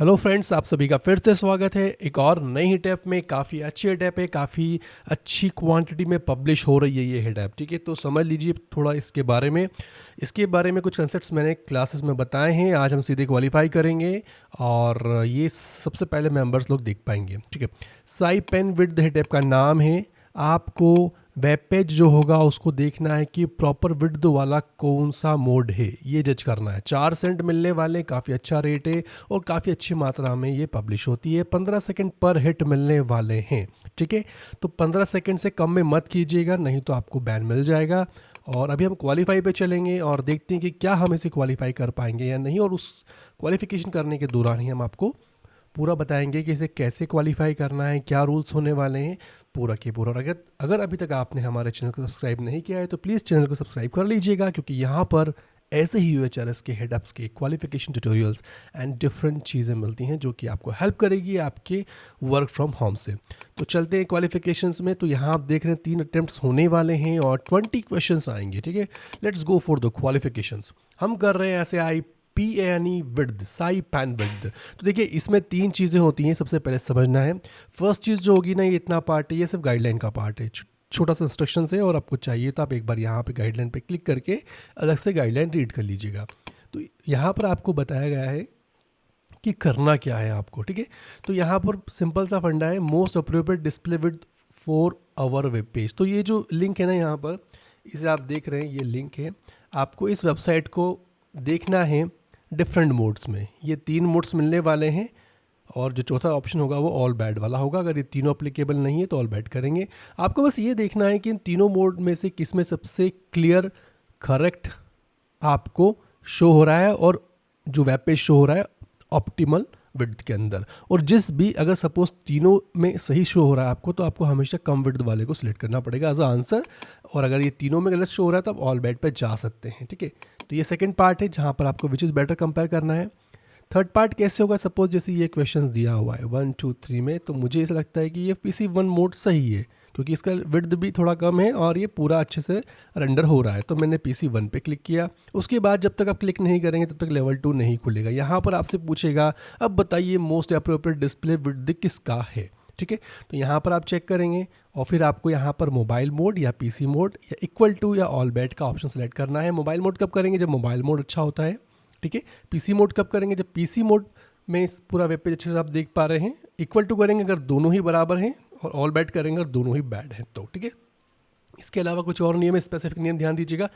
Hello friends, आप सभी का फिर से स्वागत है एक और नई हिट ऐप में। काफ़ी अच्छी हिट ऐप है, काफ़ी अच्छी क्वांटिटी में पब्लिश हो रही है ये हिट ऐप। ठीक है, तो समझ लीजिए थोड़ा इसके बारे में कुछ कंसेप्ट्स मैंने क्लासेस में बताए हैं। आज हम सीधे क्वालिफाई करेंगे और ये सबसे पहले मेंबर्स लोग देख पाएंगे। ठीक है, साई pen with the hit app का नाम है। आपको वेब पेज जो होगा उसको देखना है कि प्रॉपर विड्थ वाला कौन सा मोड है, ये जज करना है। 4 सेंट मिलने वाले, काफ़ी अच्छा रेट है और काफ़ी अच्छी मात्रा में ये पब्लिश होती है। 15 सेकंड पर हिट मिलने वाले हैं। ठीक है, तो 15 सेकंड से कम में मत कीजिएगा, नहीं तो आपको बैन मिल जाएगा। और अभी हम क्वालिफाई पे चलेंगे और देखते हैं कि क्या हम इसे क्वालिफाई कर पाएंगे या नहीं। और उस क्वालिफिकेशन करने के दौरान ही हम आपको पूरा बताएंगे कि इसे कैसे क्वालिफाई करना है, क्या रूल्स होने वाले हैं, पूरा के पूरा। और अगर अभी तक आपने हमारे चैनल को सब्सक्राइब नहीं किया है तो प्लीज़ चैनल को सब्सक्राइब कर लीजिएगा, क्योंकि यहाँ पर ऐसे ही यूएचआरएस के हेड अप्स के क्वालिफिकेशन ट्यूटोरियल्स एंड डिफरेंट चीज़ें मिलती हैं जो कि आपको हेल्प करेगी आपके वर्क फ्रॉम होम से। तो चलते हैं क्वालिफिकेशंस में। तो यहाँ आप देख रहे हैं 3 अटेम्प्ट्स होने वाले हैं और 20 क्वेश्चंस आएंगे। ठीक है, let's go for the qualifications. हम कर रहे हैं ऐसे PANE width, Sai pan width. तो देखिए इसमें 3 चीज़ें होती हैं, सबसे पहले समझना है। फर्स्ट चीज़ जो होगी ना, ये इतना पार्ट है, ये सिर्फ गाइडलाइन का पार्ट है, छोटा सा इंस्ट्रक्शन है। और आपको चाहिए तो आप एक बार यहाँ पे गाइडलाइन पे क्लिक करके अलग से गाइडलाइन रीड कर लीजिएगा। तो यहाँ पर आपको बताया गया है कि करना क्या है आपको। ठीक है, तो यहाँ पर सिंपल सा फंडा है, most appropriate display with for our web page. तो ये जो लिंक है ना यहाँ पर, इसे आप देख रहे हैं, ये लिंक है। आपको इस वेबसाइट को देखना है डिफरेंट मोड्स में। ये 3 मोड्स मिलने वाले हैं और जो चौथा ऑप्शन होगा वो ऑल बैड वाला होगा। अगर ये तीनों अप्लीकेबल नहीं है तो ऑल बैड करेंगे। आपको बस ये देखना है कि इन तीनों मोड में से किस में सबसे क्लियर करेक्ट आपको शो हो रहा है और जो वेब पेज शो हो रहा है ऑप्टिमल विड्थ के अंदर। और जिस भी, अगर सपोज तीनों में सही शो हो रहा है आपको, तो आपको हमेशा कम विड्थ वाले को सिलेक्ट करना पड़ेगा एज अ आंसर। और अगर ये तीनों में गलत शो हो रहा है तो आप ऑल बैड पे जा सकते हैं। ठीक है, तो ये सेकंड पार्ट है जहाँ पर आपको विच इज़ बेटर कंपेयर करना है। थर्ड पार्ट कैसे होगा, सपोज जैसे ये क्वेश्चन दिया हुआ है 1 2 3 में, तो मुझे ऐसा लगता है कि ये PC1 मोड सही है, क्योंकि इसका विड्थ भी थोड़ा कम है और ये पूरा अच्छे से रेंडर हो रहा है। तो मैंने PC1 पे क्लिक किया। उसके बाद जब तक आप क्लिक नहीं करेंगे तब तक लेवल 2 नहीं खुलेगा। यहाँ पर आपसे पूछेगा अब बताइए मोस्ट अप्रोप्रिएट डिस्प्ले विड्थ किसका है। ठीक है, तो यहाँ पर आप चेक करेंगे और फिर आपको यहाँ पर मोबाइल मोड या PC मोड या इक्वल टू या ऑल बैड का ऑप्शन सेलेक्ट करना है। मोबाइल मोड कब करेंगे, जब मोबाइल मोड अच्छा होता है। ठीक है, PC मोड कब करेंगे, जब PC मोड में पूरा वेब पेज अच्छे से आप देख पा रहे हैं। इक्वल टू करेंगे अगर दोनों ही बराबर हैं, और ऑल बैड करेंगे अगर दोनों ही बैड हैं तो। ठीक है, इसके अलावा कुछ और नियम है, स्पेसिफिक नियम ध्यान दीजिएगा।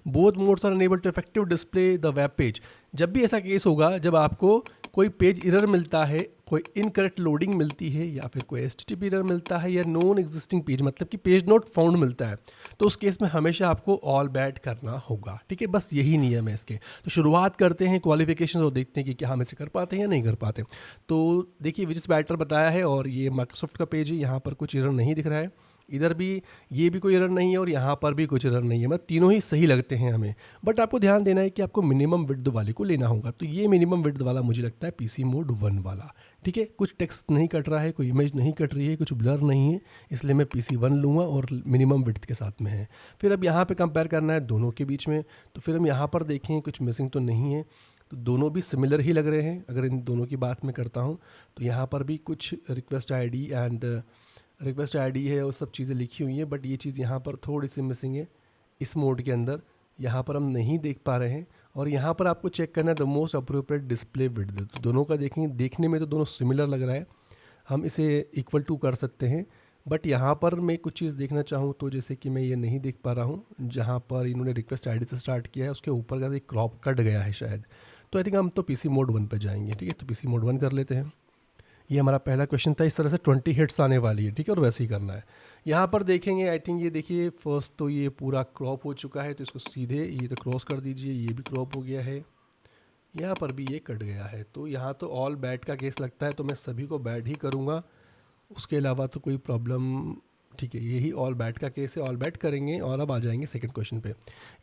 Both modes are enable to effective display the web page. जब भी ऐसा केस होगा, जब आपको कोई पेज एरर मिलता है, कोई इनकरेक्ट लोडिंग मिलती है, या फिर कोई HTTP एरर मिलता है, या नॉन एग्जिस्टिंग पेज मतलब कि पेज नॉट फाउंड मिलता है, तो उस केस में हमेशा आपको ऑल बैड करना होगा। ठीक है, बस यही नियम है इसके। तो शुरुआत करते हैं क्वालिफिकेशन और देखते हैं कि क्या हम इसे कर पाते हैं या नहीं कर पाते। तो देखिए विच इज़ बेटर बताया है और ये माइक्रोसॉफ्ट का पेज है। यहाँ पर कुछ एरर नहीं दिख रहा है, इधर भी ये भी कोई एरर नहीं है और यहाँ पर भी कुछ एरर नहीं है। मतलब तीनों ही सही लगते हैं हमें। बट आपको ध्यान देना है कि आपको मिनिमम विड्थ वाले को लेना होगा। तो ये मिनिमम विड्थ वाला मुझे लगता है PC मोड 1 वाला। ठीक है, कुछ टेक्स्ट नहीं कट रहा है, कोई इमेज नहीं कट रही है, कुछ ब्लर नहीं है, इसलिए मैं PC1 लूँगा और मिनिमम विड्थ के साथ में है। फिर अब यहाँ पर कंपेयर करना है दोनों के बीच में। तो फिर हम यहाँ पर देखें कुछ मिसिंग तो नहीं है, तो दोनों भी सिमिलर ही लग रहे हैं। अगर इन दोनों की बात मैं करता हूँ तो यहाँ पर भी कुछ रिक्वेस्ट ID है और सब चीज़ें लिखी हुई हैं, बट ये चीज़ यहाँ पर थोड़ी सी मिसिंग है इस मोड के अंदर। यहाँ पर हम नहीं देख पा रहे हैं। और यहाँ पर आपको चेक करना है the most appropriate display width. तो दोनों का देखेंगे, देखने में तो दोनों सिमिलर लग रहा है, हम इसे इक्वल टू कर सकते हैं। बट यहाँ पर मैं कुछ चीज़ देखना चाहूँ तो जैसे कि मैं ये नहीं देख पा रहा हूँ, जहाँ पर इन्होंने रिक्वेस्ट ID से स्टार्ट किया है उसके ऊपर का एक क्रॉप कट गया है शायद। तो आई थिंक हम तो PC मोड 1 पर जाएंगे। ठीक है, तो PC मोड 1 कर लेते हैं। ये हमारा पहला क्वेश्चन था। इस तरह से 20 हिट्स आने वाली है। ठीक है, और वैसे ही करना है। यहाँ पर देखेंगे, आई थिंक ये देखिए फर्स्ट तो ये पूरा क्रॉप हो चुका है, तो इसको सीधे ये तो क्रॉस कर दीजिए, ये भी क्रॉप हो गया है, यहाँ पर भी ये कट गया है। तो यहाँ तो ऑल बैड का केस लगता है, तो मैं सभी को बैड ही करूँगा, उसके अलावा तो कोई प्रॉब्लम। ठीक है, यही ऑल बैड का केस है, ऑल बैड करेंगे। और अब आ जाएंगे सेकंड क्वेश्चन पे।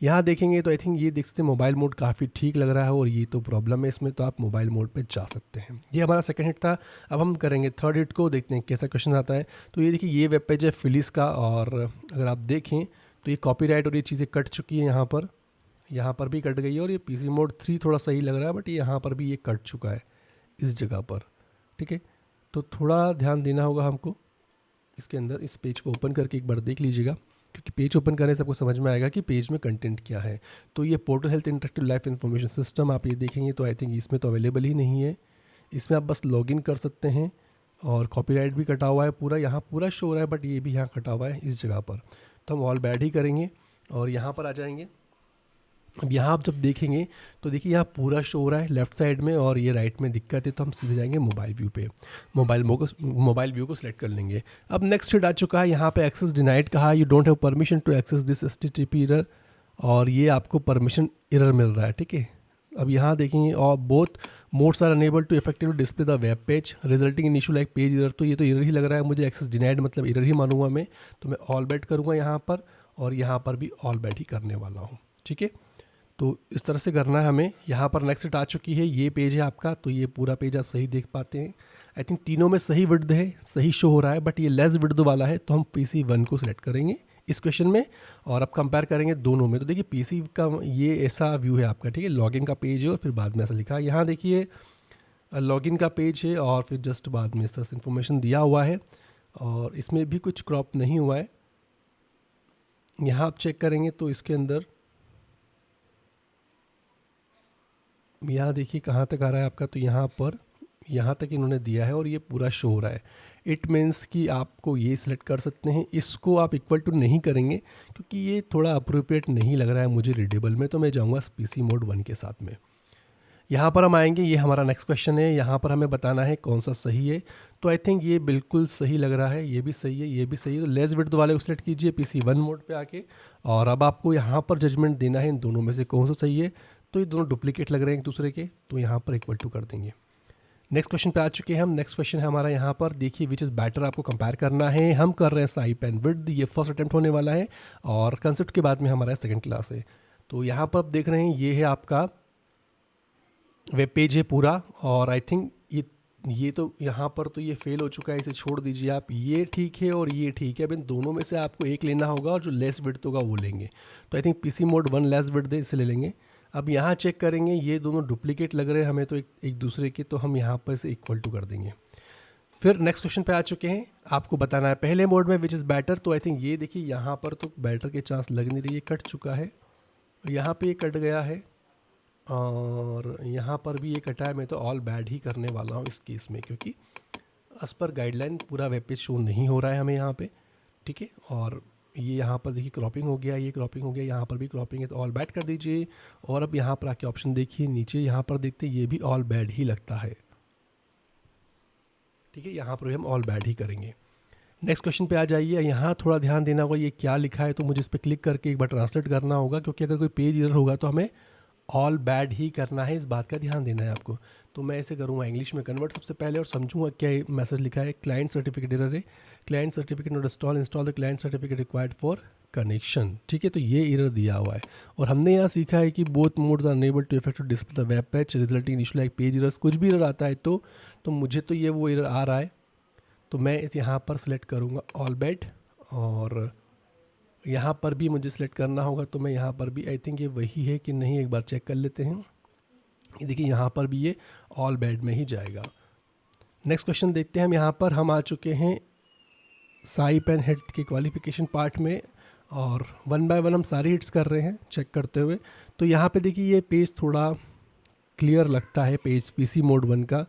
यहाँ देखेंगे तो आई थिंक ये देख सकते हैं मोबाइल मोड काफ़ी ठीक लग रहा है और ये तो प्रॉब्लम है इसमें, तो आप मोबाइल मोड पे जा सकते हैं। ये हमारा सेकंड हिट था। अब हम करेंगे थर्ड हिट को, देखते हैं कैसा क्वेश्चन आता है। तो ये देखिए, ये वेब पेज है फिलिस का, और अगर आप देखें तो ये कॉपीराइट और ये चीज़ें कट चुकी हैं। यहाँ पर भी कट गई है और ये PC मोड 3 थोड़ा सही लग रहा है, बट यहाँ पर भी ये कट चुका है। इस जगह पर, ठीक है। तो थोड़ा ध्यान देना होगा हमको इसके अंदर। इस पेज को ओपन करके एक बार देख लीजिएगा, क्योंकि पेज ओपन करने से आपको समझ में आएगा कि पेज में कंटेंट क्या है। तो ये portal health interactive life information system आप ये देखेंगे तो आई थिंक इसमें तो अवेलेबल ही नहीं है। इसमें आप बस लॉगिन कर सकते हैं, और कॉपीराइट भी कटा हुआ है पूरा, यहाँ पूरा शो हो रहा है, बट ये भी यहाँ कटा हुआ है इस जगह पर। तो हम ऑल बैड ही करेंगे और यहाँ पर आ जाएंगे। अब यहाँ आप जब देखेंगे तो देखिए यहाँ पूरा शो हो रहा है लेफ्ट साइड में, और ये राइट में दिक्कत है, तो हम सीधे जाएंगे मोबाइल व्यू पे। मोबाइल व्यू को सिलेक्ट कर लेंगे। अब नेक्स्ट हिट आ चुका है, यहाँ पे एक्सेस डिनाइड कहा, you don't have permission to access this HTTP error, और ये आपको परमिशन एरर मिल रहा है, ठीक है। अब यहाँ देखेंगे, और both modes are enable to effectively display the web page resulting in issue like page error. तो ये तो एरर ही लग रहा है मुझे, एक्सेस डिनाइड मतलब एरर ही मानूंगा मैं। तो मैं ऑल बैड करूँगा यहाँ पर, और यहाँ पर भी ऑल बैड ही करने वाला हूँ, ठीक है। तो इस तरह से करना है हमें। यहाँ पर नेक्स्ट आ चुकी है, ये पेज है आपका, तो ये पूरा पेज आप सही देख पाते हैं। आई थिंक तीनों में सही विड्थ है, सही शो हो रहा है, बट ये लेस विड्थ वाला है, तो हम PC1 को सिलेक्ट करेंगे इस क्वेश्चन में, और अब कंपेयर करेंगे दोनों में। तो देखिए PC का ये ऐसा व्यू है आपका, ठीक है, लॉगिन का पेज है और फिर बाद में ऐसा लिखा है। यहाँ देखिए लॉगिन का पेज है और फिर जस्ट बाद में इस तरह से इन्फॉर्मेशन दिया हुआ है, और इसमें भी कुछ क्रॉप नहीं हुआ है। यहाँ आप चेक करेंगे तो इसके अंदर यहाँ देखिए कहाँ तक आ रहा है आपका, तो यहाँ तक इन्होंने दिया है और ये पूरा शो हो रहा है। इट मीन्स कि आपको ये सिलेक्ट कर सकते हैं, इसको आप इक्वल टू नहीं करेंगे क्योंकि ये थोड़ा अप्रोप्रिएट नहीं लग रहा है मुझे रीडेबल में, तो मैं जाऊँगा PC मोड 1 के साथ में। यहाँ पर हम आएंगे, ये हमारा नेक्स्ट क्वेश्चन है, यहाँ पर हमें बताना है कौन सा सही है। तो आई थिंक ये बिल्कुल सही लग रहा है, ये भी सही है, ये भी सही है। तो लेस विड्थ वाले को सिलेक्ट कीजिए PC1 मोड पे आके, और अब आपको यहाँ पर जजमेंट देना है इन दोनों में से कौन सा सही है। तो ये दोनों डुप्लीकेट लग रहे हैं एक दूसरे के, तो यहाँ पर इक्वल टू कर देंगे। नेक्स्ट क्वेश्चन पे आ चुके हैं हम। नेक्स्ट क्वेश्चन है हमारा यहाँ पर, देखिए विच इज़ बेटर आपको कंपेयर करना है। हम कर रहे हैं साइप एंड विड्थ, ये फर्स्ट अटैम्प्ट होने वाला है, और कंसेप्ट के बाद में हमारा सेकंड क्लास है। तो यहाँ पर आप देख रहे हैं ये है आपका वेब पेज है पूरा, और आई थिंक ये तो यहाँ पर तो ये फेल हो चुका है, इसे छोड़ दीजिए आप। ये ठीक है और ये ठीक है, अब इन दोनों में से आपको एक लेना होगा, और जो लेस विड्थ होगा वो लेंगे। तो I think PC mode 1 less width है, इसे ले लेंगे। अब यहाँ चेक करेंगे, ये दोनों डुप्लीकेट लग रहे हैं हमें तो एक दूसरे के, तो हम यहाँ पर इसे इक्वल टू कर देंगे। फिर नेक्स्ट क्वेश्चन पे आ चुके हैं, आपको बताना है पहले मोड में विच इज़ बेटर। तो आई थिंक ये देखिए यहाँ पर तो बेटर के चांस लग नहीं रही है, कट चुका है, यहाँ पे ये कट गया है, और यहाँ पर भी ये कटा है। मैं तो ऑल बैड ही करने वाला हूँ इस केस में, क्योंकि एज पर गाइडलाइन पूरा वेब पेज शो नहीं हो रहा है हमें यहाँ पे, ठीक है। और ये यहाँ पर देखिए क्रॉपिंग हो गया, ये क्रॉपिंग हो गया, यहाँ पर भी क्रॉपिंग है, तो ऑल बैड कर दीजिए। और अब यहाँ पर आके ऑप्शन देखिए नीचे, यहाँ पर देखते ये भी ऑल बैड ही लगता है, ठीक है। यहाँ पर भी हम ऑल बैड ही करेंगे। नेक्स्ट क्वेश्चन पे आ जाइए, यहाँ थोड़ा ध्यान देना होगा, ये क्या लिखा है, तो मुझे इस पर क्लिक करके एक बार ट्रांसलेट करना होगा, क्योंकि अगर कोई पेज इधर होगा तो हमें ऑल बैड ही करना है, इस बात का ध्यान देना है आपको। तो मैं इसे करूँगा इंग्लिश में कन्वर्ट सबसे पहले, और समझूंगा क्या मैसेज लिखा है। क्लाइंट सर्टिफिकेट एरर है, client certificate not install the client certificate required for connection, ठीक है। तो ये एरर दिया हुआ है, और हमने यहाँ सीखा है कि both modes are enable to effect display the web page resulting in issue like page errors. कुछ भी एरर आता है तो मुझे तो ये वो एरर आ रहा है, तो मैं यहाँ पर सिलेक्ट करूँगा ऑल बैड, और यहाँ पर भी मुझे सिलेक्ट करना होगा, तो मैं यहाँ पर भी आई थिंक ये वही है कि नहीं, एक बार चेक कर लेते हैं। ये देखिए यहाँ पर भी ये ऑल बैड में ही जाएगा। नेक्स्ट क्वेश्चन देखते हैं हम। यहाँ पर हम आ चुके हैं साइप एंड हिट के क्वालिफिकेशन पार्ट में, और 1 बाय 1 हम सारी हिट्स कर रहे हैं चेक करते हुए। तो यहाँ पे देखिए ये पेज थोड़ा क्लियर लगता है, पेज PC मोड 1 का,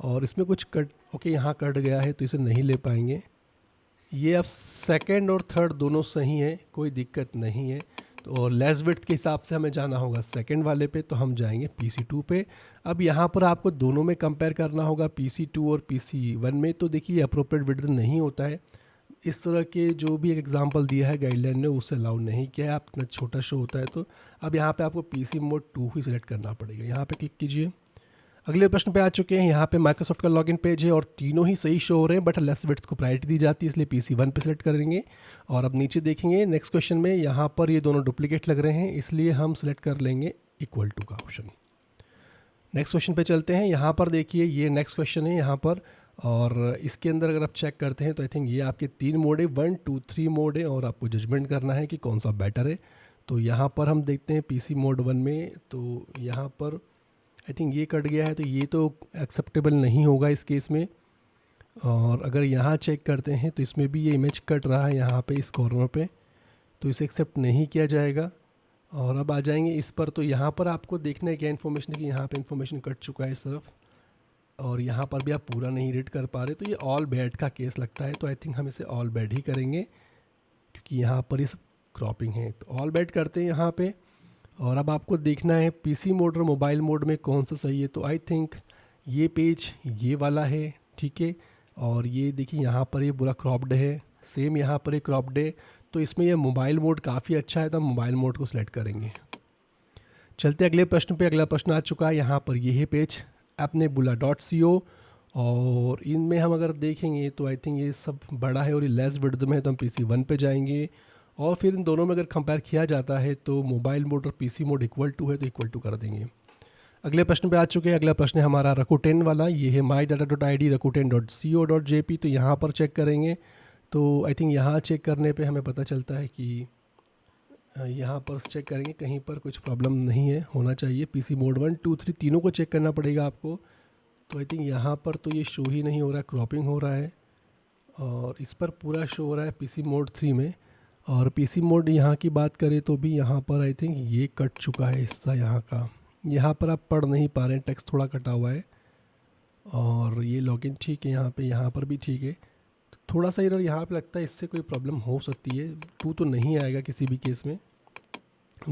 और इसमें कुछ कट, ओके यहाँ कट गया है तो इसे नहीं ले पाएंगे। ये अब सेकंड और थर्ड दोनों सही है, कोई दिक्कत नहीं है। तो लेस विड्थ के हिसाब से हमें जाना होगा सेकंड वाले पे, तो हम जाएंगे PC2 पे। अब यहाँ पर आपको दोनों में कंपेयर करना होगा, PC2 और PC1 में। तो देखिए अप्रोप्रिएट विड्थ नहीं होता है, इस तरह के जो भी एक एग्जांपल दिया है गाइडलाइन ने उसे अलाउ नहीं किया है, आप इतना छोटा शो होता है। तो अब यहाँ पे आपको PC मोड 2 ही सिलेक्ट करना पड़ेगा, यहाँ पे क्लिक कीजिए। अगले प्रश्न पे आ चुके हैं, यहाँ पे माइक्रोसॉफ्ट का लॉगिन पेज है और तीनों ही सही शो हो रहे हैं, बट लेस विड्थ को प्रायोरिटी दी जाती है, इसलिए PC1 पे सिलेक्ट करेंगे। और अब नीचे देखेंगे नेक्स्ट क्वेश्चन में, यहाँ पर ये दोनों डुप्लीकेट लग रहे हैं, इसलिए हम सिलेक्ट कर लेंगे इक्वल टू का ऑप्शन। नेक्स्ट क्वेश्चन पे चलते हैं। यहाँ पर देखिए ये नेक्स्ट क्वेश्चन है यहाँ पर, और इसके अंदर अगर आप चेक करते हैं तो आई थिंक ये आपके 3 मोड है, 1 2 3 मोड है, और आपको जजमेंट करना है कि कौन सा बेटर है। तो यहाँ पर हम देखते हैं PC मोड 1 में, तो यहाँ पर आई थिंक ये कट गया है, तो ये तो एक्सेप्टेबल नहीं होगा इस केस में। और अगर यहाँ चेक करते हैं तो इसमें भी ये इमेज कट रहा है यहाँ पे इस कॉर्नर पे, तो इसे एक्सेप्ट नहीं किया जाएगा। और अब आ जाएंगे इस पर, तो यहाँ पर आपको देखना है क्या इन्फॉर्मेशन है कि यहाँ पे इन्फॉर्मेशन कट चुका है इस तरफ, और यहाँ पर भी आप पूरा नहीं रीड कर पा रहे, तो ये ऑल बैड का केस लगता है। तो आई थिंक हम इसे ऑल बैड ही करेंगे क्योंकि यहाँ पर ये सब क्रॉपिंग है, तो ऑल बैड करते हैं यहाँ पे। और अब आपको देखना है पीसी मोड और मोबाइल मोड में कौन सा सही है, तो आई थिंक ये पेज ये वाला है, ठीक है। और ये देखिए यहाँ पर ये पूरा क्रॉप्ड है, सेम यहाँ पर ये क्रॉप्ड है, तो इसमें ये मोबाइल मोड काफ़ी अच्छा है, तो हम मोबाइल मोड को सिलेक्ट करेंगे। चलते अगले प्रश्न पे। अगला प्रश्न आ चुका है यहाँ पर, ये है पेज appnebulla.co, और इनमें हम अगर देखेंगे तो आई थिंक ये सब बड़ा है और ये लेस विड्थ में है, तो हम PC 1 पे जाएंगे। और फिर इन दोनों में अगर कंपेयर किया जाता है तो मोबाइल मोड और PC मोड इक्वल टू है, तो इक्वल टू कर देंगे। अगले प्रश्न पे आ चुके हैं। अगला प्रश्न है हमारा Rakuten वाला, ये है mydata.id rakuten.co.jp, तो यहाँ पर चेक करेंगे। तो आई थिंक यहाँ चेक करने पे हमें पता चलता है कि यहाँ पर चेक करेंगे कहीं पर कुछ प्रॉब्लम नहीं है, होना चाहिए। PC मोड 1 2 3 तीनों को चेक करना पड़ेगा आपको। तो आई थिंक यहाँ पर तो ये शो ही नहीं हो रहा है, क्रॉपिंग हो रहा है, और इस पर पूरा शो हो रहा है PC मोड 3 में। और PC मोड यहाँ की बात करें तो भी यहाँ पर आई थिंक ये कट चुका है हिस्सा यहाँ का, यहाँ पर आप पढ़ नहीं पा रहे हैं, टेक्स्ट थोड़ा कटा हुआ है। और ये लॉगिन ठीक है यहाँ पे, यहाँ पर भी ठीक है। थोड़ा सा एरर यहाँ पे लगता है, इससे कोई प्रॉब्लम हो सकती है। 2 तो नहीं आएगा किसी भी केस में,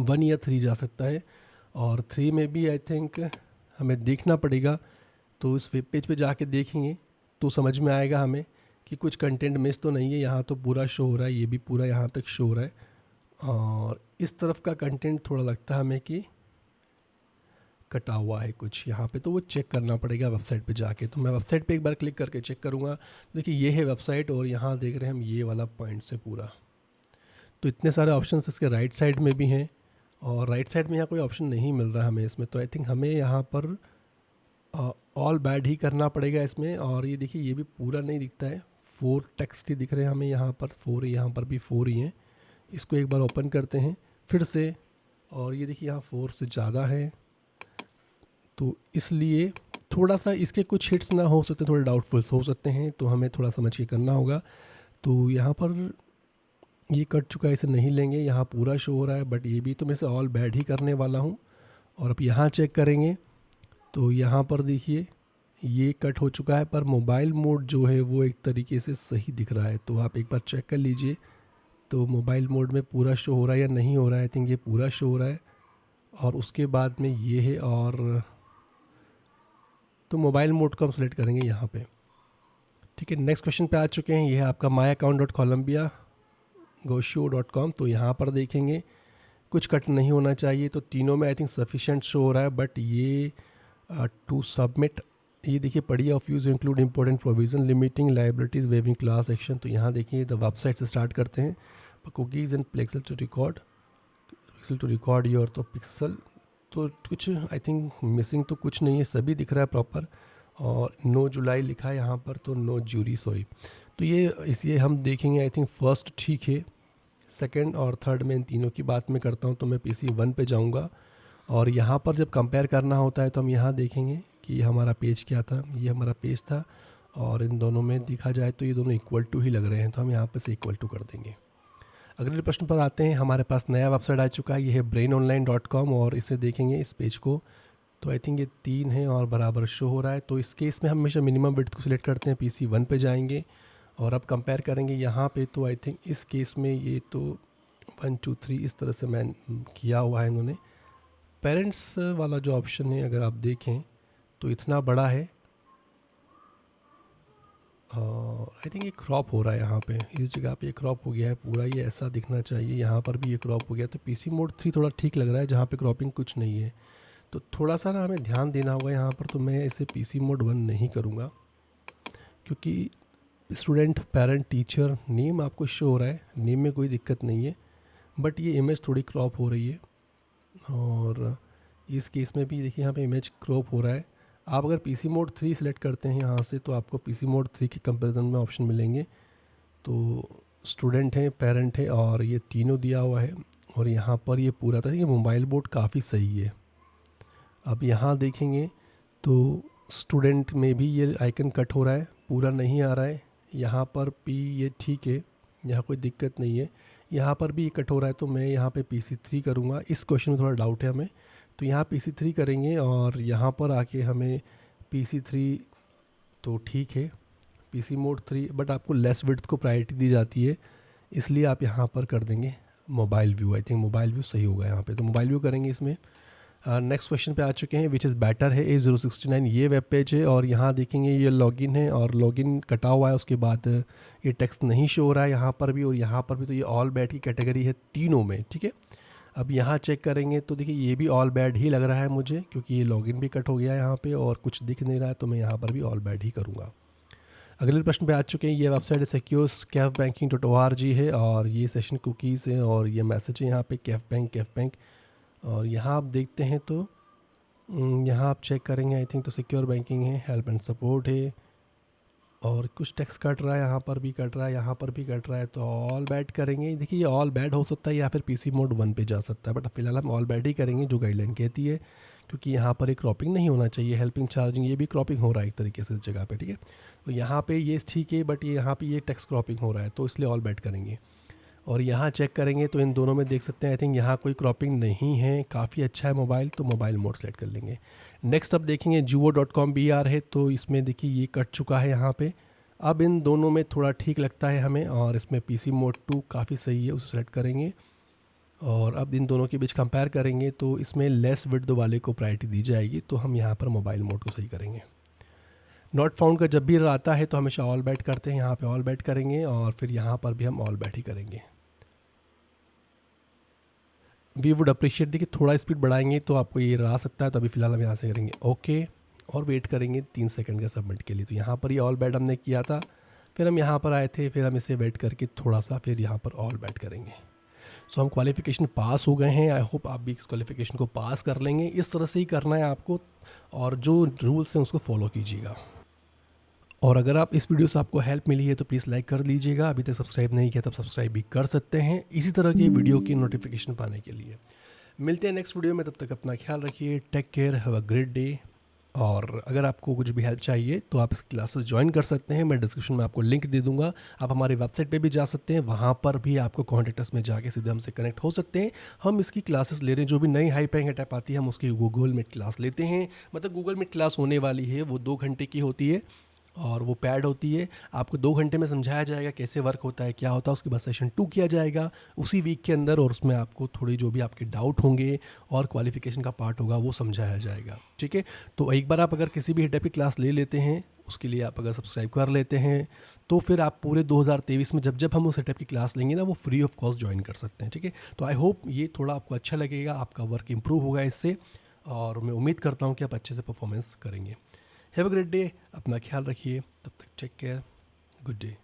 1 या 3 जा सकता है। और 3 में भी आई थिंक हमें देखना पड़ेगा, तो इस वेब पेज पे जाके देखेंगे तो समझ में आएगा हमें कि कुछ कंटेंट मिस तो नहीं है। यहाँ तो पूरा शो हो रहा है, ये भी पूरा यहाँ तक शो हो रहा है, और इस तरफ का कंटेंट थोड़ा लगता है हमें कि कटा हुआ है कुछ यहाँ पे, तो वो चेक करना पड़ेगा वेबसाइट पे जाके। तो मैं वेबसाइट पे एक बार क्लिक करके चेक करूँगा। देखिए ये है वेबसाइट, और यहाँ देख रहे हैं हम ये वाला पॉइंट से पूरा, तो इतने सारे ऑप्शंस इसके राइट साइड में भी हैं, और राइट साइड में यहाँ कोई ऑप्शन नहीं मिल रहा हमें इसमें। तो आई थिंक हमें यहाँ पर ऑल बैड ही करना पड़ेगा इसमें। और ये देखिए ये भी पूरा नहीं दिखता है, 4 टेक्स्ट ही दिख रहे हैं हमें यहाँ पर, 4 यहाँ पर भी 4 ही हैं। इसको एक बार ओपन करते हैं फिर से, और ये देखिए यहाँ 4 से ज़्यादा है, तो इसलिए थोड़ा सा इसके कुछ हिट्स ना हो सकते, थोड़े डाउटफुल्स हो सकते हैं, तो हमें थोड़ा समझ के करना होगा। तो यहाँ पर ये कट चुका है, इसे नहीं लेंगे, यहाँ पूरा शो हो रहा है, बट ये भी तो मैं इसे ऑल बैड ही करने वाला हूँ। और अब यहाँ चेक करेंगे तो यहाँ पर देखिए ये कट हो चुका है, पर मोबाइल मोड जो है वो एक तरीके से सही दिख रहा है। तो आप एक बार चेक कर लीजिए, तो मोबाइल मोड में पूरा शो हो रहा है या नहीं हो रहा है। आई थिंक ये पूरा शो हो रहा है, और उसके बाद में ये है, और तो मोबाइल मोड को हम सेलेक्ट करेंगे यहाँ पे, ठीक है। नेक्स्ट क्वेश्चन पे आ चुके हैं, ये है आपका myaccount.columbia.gosho.com। तो यहाँ पर देखेंगे कुछ कट नहीं होना चाहिए, तो तीनों में आई थिंक सफिशेंट शो हो रहा है। बट ये टू सबमिट, ये देखिए पढ़िए, of use include important provision limiting liabilities waiving class action. तो यहाँ देखिए द वेबसाइट से स्टार्ट करते हैं, cookies and pixel to record your, तो पिक्सल तो कुछ आई थिंक मिसिंग तो कुछ नहीं है, सभी दिख रहा है प्रॉपर। और 9 जुलाई लिखा है यहाँ पर, तो 9 जूरी सॉरी। तो ये इसलिए हम देखेंगे, आई थिंक फर्स्ट ठीक है, सेकंड और थर्ड में इन तीनों की बात मैं करता हूँ। तो मैं PC 1 पे जाऊँगा, और यहाँ पर जब कंपेयर करना होता है तो हम यहाँ देखेंगे कि हमारा पेज क्या था, ये हमारा पेज था, और इन दोनों में देखा जाए तो ये दोनों इक्वल टू ही लग रहे हैं, तो हम यहाँ पे से इक्वल टू कर देंगे। अगले प्रश्न पर आते हैं। हमारे पास नया वेबसाइट आ चुका है, ये है brainonline.com, और इसे देखेंगे इस पेज को, तो आई थिंक ये 3 है और बराबर शो हो रहा है। तो इस केस में हम हमेशा मिनिमम विड्थ को सिलेक्ट करते हैं, PC 1 पे जाएंगे, और अब कंपेयर करेंगे यहाँ पे। तो आई थिंक इस केस में ये तो 1 2 3 इस तरह से मैं किया हुआ है इन्होंने। पेरेंट्स वाला जो ऑप्शन है अगर आप देखें तो इतना बड़ा है, और आई थिंक ये क्रॉप हो रहा है यहाँ पे, इस जगह पे ये क्रॉप हो गया है पूरा, ये ऐसा दिखना चाहिए। यहाँ पर भी ये क्रॉप हो गया, तो PC मोड 3 थोड़ा ठीक लग रहा है, जहाँ पे क्रॉपिंग कुछ नहीं है। तो थोड़ा सा ना हमें ध्यान देना होगा यहाँ पर। तो मैं इसे PC मोड 1 नहीं करूँगा, क्योंकि स्टूडेंट पेरेंट टीचर नेम आपको शो हो रहा है, नेम में कोई दिक्कत नहीं है, बट ये इमेज थोड़ी क्रॉप हो रही है। और इस केस में भी देखिए यहाँ पे इमेज क्रॉप हो रहा है। आप अगर PC मोड 3 सेलेक्ट करते हैं यहाँ से, तो आपको PC मोड 3 के कंपैरिजन में ऑप्शन मिलेंगे। तो स्टूडेंट है, पेरेंट है, और ये तीनों दिया हुआ है, और यहाँ पर ये पूरा था। ये मोबाइल मोड काफ़ी सही है। अब यहाँ देखेंगे तो स्टूडेंट में भी ये आइकन कट हो रहा है, पूरा नहीं आ रहा है। यहाँ पर भी ये ठीक है, यहाँ कोई दिक्कत नहीं है। यहाँ पर भी ये कट हो रहा है, तो मैं यहाँ पे PC3 करूँगा। इस क्वेश्चन में थोड़ा डाउट है हमें, तो यहाँ PC3 करेंगे और यहाँ पर आके हमें PC3 तो ठीक है, PC मोड 3, बट आपको लेस विड्थ को प्रायोरिटी दी जाती है, इसलिए आप यहाँ पर कर देंगे mobile view. I think mobile view सही होगा यहाँ पे, तो मोबाइल व्यू करेंगे इसमें। नेक्स्ट क्वेश्चन पे आ चुके हैं, विच इज़ बेटर है A069, ये वेब पेज है और यहाँ देखेंगे ये लॉगिन है और लॉगिन कटा हुआ है, उसके बाद ये टेक्स्ट नहीं शो हो रहा है यहाँ पर भी और यहाँ पर भी। तो ये ऑल बैड की कैटेगरी है तीनों में, ठीक है। अब यहाँ चेक करेंगे तो देखिए ये भी ऑल बैड ही लग रहा है मुझे, क्योंकि ये लॉगिन भी कट हो गया है यहाँ पे और कुछ दिख नहीं रहा है, तो मैं यहाँ पर भी ऑल बैड ही करूँगा। अगले प्रश्न पे आ चुके हैं, ये वेबसाइट है secure-banking.org है और ये सेशन कुकीज़ है और ये मैसेज है यहाँ पे कैफ बैंक। और यहाँ आप देखते हैं तो यहाँ आप चेक करेंगे, आई थिंक तो सिक्योर बैंकिंग है, हेल्प एंड सपोर्ट है और कुछ टेक्स्ट कट रहा है, यहाँ पर भी कट रहा है, यहाँ पर भी कट रहा है, तो ऑल बैड करेंगे। देखिए ये ऑल बैड हो सकता है या फिर PC मोड 1 पे जा सकता है, बट फिलहाल हम ऑल बैड ही करेंगे जो गाइडलाइन कहती है, क्योंकि यहाँ पर एक क्रॉपिंग नहीं होना चाहिए। हेल्पिंग चार्जिंग ये भी क्रॉपिंग हो रहा है एक तरीके से इस जगह पे, ठीक है। तो यहाँ पे ये ठीक है, बट ये यहाँ पे ये टेक्स्ट क्रॉपिंग हो रहा है, तो इसलिए ऑल बैड करेंगे। और यहाँ चेक करेंगे तो इन दोनों में देख सकते हैं, आई थिंक यहाँ कोई क्रॉपिंग नहीं है, काफ़ी अच्छा है मोबाइल, तो मोबाइल मोड सेलेक्ट कर लेंगे। नेक्स्ट अब देखेंगे juo.com BR है, तो इसमें देखिए ये कट चुका है यहाँ पे। अब इन दोनों में थोड़ा ठीक लगता है हमें और इसमें PC मोड 2 काफ़ी सही है, उसे सेलेक्ट करेंगे। और अब इन दोनों के बीच कंपेयर करेंगे तो इसमें लेस विड्थ वाले को प्रायोरिटी दी जाएगी, तो हम यहाँ पर मोबाइल मोड को सही करेंगे। नॉट फाउंड का जब भी आता है तो हमेशा ऑल बैट करते हैं, यहाँ पे ऑल बैट करेंगे और फिर यहाँ पर भी हम ऑल बैट ही करेंगे। वी वुड अप्रिशिएट, देखिए थोड़ा स्पीड बढ़ाएंगे तो आपको ये आ सकता है, तो अभी फ़िलहाल हम यहाँ से करेंगे ओके और वेट करेंगे 3 सेकंड का सबमिट के लिए। तो यहाँ पर ये ऑल बैट हमने किया था, फिर हम यहाँ पर आए थे, फिर हम इसे वेट करके थोड़ा सा फिर यहाँ पर ऑल बैट करेंगे। सो हम क्वालिफ़िकेशन पास हो गए हैं। आई होप आप भी इस क्वालिफ़िकेशन को पास कर लेंगे। इस तरह से ही करना है आपको और जो रूल्स हैं उसको फॉलो कीजिएगा। और अगर आप इस वीडियो से आपको हेल्प मिली है तो प्लीज़ लाइक कर लीजिएगा। अभी तक सब्सक्राइब नहीं किया तब सब्सक्राइब भी कर सकते हैं इसी तरह के वीडियो की नोटिफिकेशन पाने के लिए। मिलते हैं नेक्स्ट वीडियो में, तब तक अपना ख्याल रखिए। Take care, have a great day. और अगर आपको कुछ भी हेल्प चाहिए तो आप इस क्लासेस ज्वाइन कर सकते हैं, मैं डिस्क्रिप्शन में आपको लिंक दे दूंगा। आप हमारी वेबसाइट पे भी जा सकते हैं, वहाँ पर भी आपको कॉन्टैक्ट अस में जाके सीधे हमसे कनेक्ट हो सकते हैं। हम इसकी क्लासेस ले रहे हैं, जो भी नई हाई पैंग अटैप आती है हम उसकी गूगल मीट क्लास लेते हैं। मतलब गूगल मीट क्लास होने वाली है, वो 2 घंटे की होती है और वो पैड होती है। आपको 2 घंटे में समझाया जाएगा कैसे वर्क होता है, क्या होता है। उसके बाद सेशन 2 किया जाएगा उसी वीक के अंदर और उसमें आपको थोड़ी जो भी आपके डाउट होंगे और क्वालिफिकेशन का पार्ट होगा वो समझाया जाएगा, ठीक है। तो एक बार आप अगर किसी भी हिटअप की क्लास ले लेते हैं, उसके लिए आप अगर सब्सक्राइब कर लेते हैं, तो फिर आप पूरे 2023 में जब जब हम उस हिटअप की क्लास लेंगे ना, वो फ्री ऑफ कॉस्ट ज्वाइन कर सकते हैं, ठीक है। तो आई होप ये थोड़ा आपको अच्छा लगेगा, आपका वर्क इंप्रूव होगा इससे और मैं उम्मीद करता हूँ कि आप अच्छे से परफॉर्मेंस करेंगे। हैव अ ग्रेट डे, अपना ख्याल रखिए, तब तक टेक केयर, गुड डे।